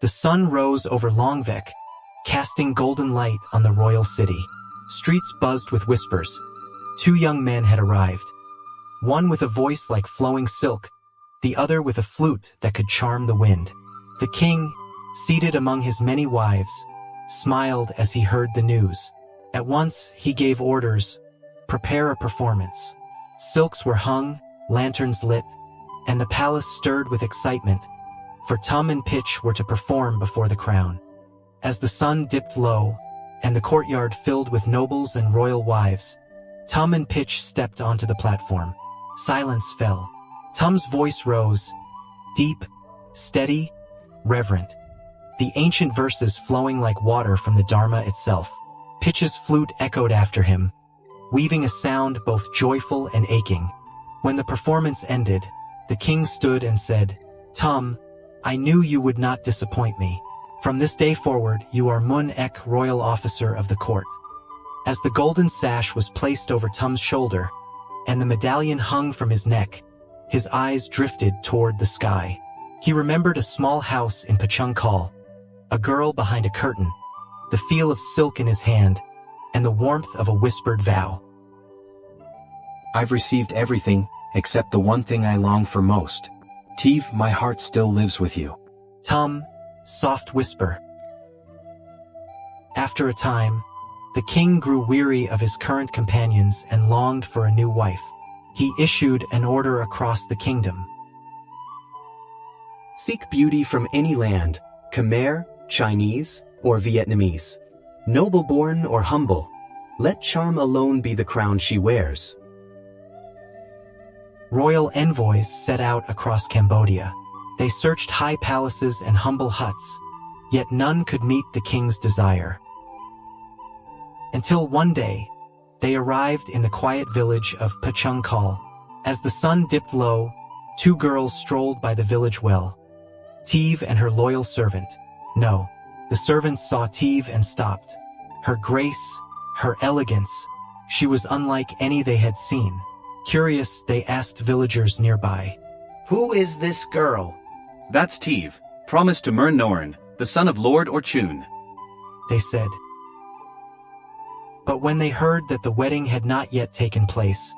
The sun rose over Longvek, casting golden light on the royal city. Streets buzzed with whispers. 2 young men had arrived. One with a voice like flowing silk, the other with a flute that could charm the wind. The king, seated among his many wives, smiled as he heard the news. At once, he gave orders, "Prepare a performance." Silks were hung, lanterns lit, and the palace stirred with excitement, for Tum and Pitch were to perform before the crown. As the sun dipped low, and the courtyard filled with nobles and royal wives, Tum and Pitch stepped onto the platform. Silence fell. Tum's voice rose, deep, steady, reverent, the ancient verses flowing like water from the Dharma itself. Pitch's flute echoed after him, weaving a sound both joyful and aching. When the performance ended, the king stood and said, "Tum, I knew you would not disappoint me. From this day forward, you are Mun Ek, royal officer of the court." As the golden sash was placed over Tum's shoulder, and the medallion hung from his neck, his eyes drifted toward the sky. He remembered a small house in Pachungkal, a girl behind a curtain, the feel of silk in his hand, and the warmth of a whispered vow. "I've received everything, except the one thing I long for most. Teav, my heart still lives with you." "Tum," soft whisper. After a time, the king grew weary of his current companions and longed for a new wife. He issued an order across the kingdom. "Seek beauty from any land, Khmer, Chinese, or Vietnamese. Noble-born or humble, let charm alone be the crown she wears." Royal envoys set out across Cambodia. They searched high palaces and humble huts, yet none could meet the king's desire. Until one day, they arrived in the quiet village of Pachungkal. As the sun dipped low, 2 girls strolled by the village well. Teav and her loyal servant. No, the servants saw Teav and stopped. Her grace, her elegance, she was unlike any they had seen. Curious, they asked villagers nearby, "Who is this girl?" "That's Teav, promised to Myrnorn, the son of Lord Orchun," they said. But when they heard that the wedding had not yet taken place,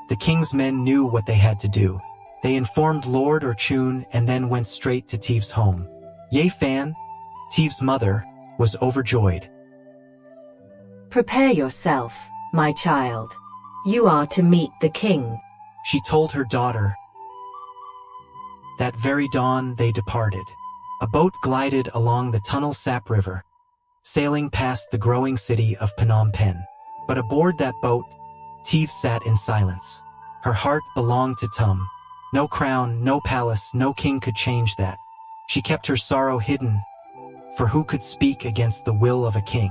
the king's men knew what they had to do. They informed Lord Orchun and then went straight to Teav's home. Ye Fan, Teav's mother, was overjoyed. "Prepare yourself, my child. You are to meet the king," she told her daughter. That very dawn they departed. A boat glided along the Tunnel Sap River, sailing past the growing city of Phnom Penh. But aboard that boat, Teav sat in silence. Her heart belonged to Tum. No crown, no palace, no king could change that. She kept her sorrow hidden, for who could speak against the will of a king?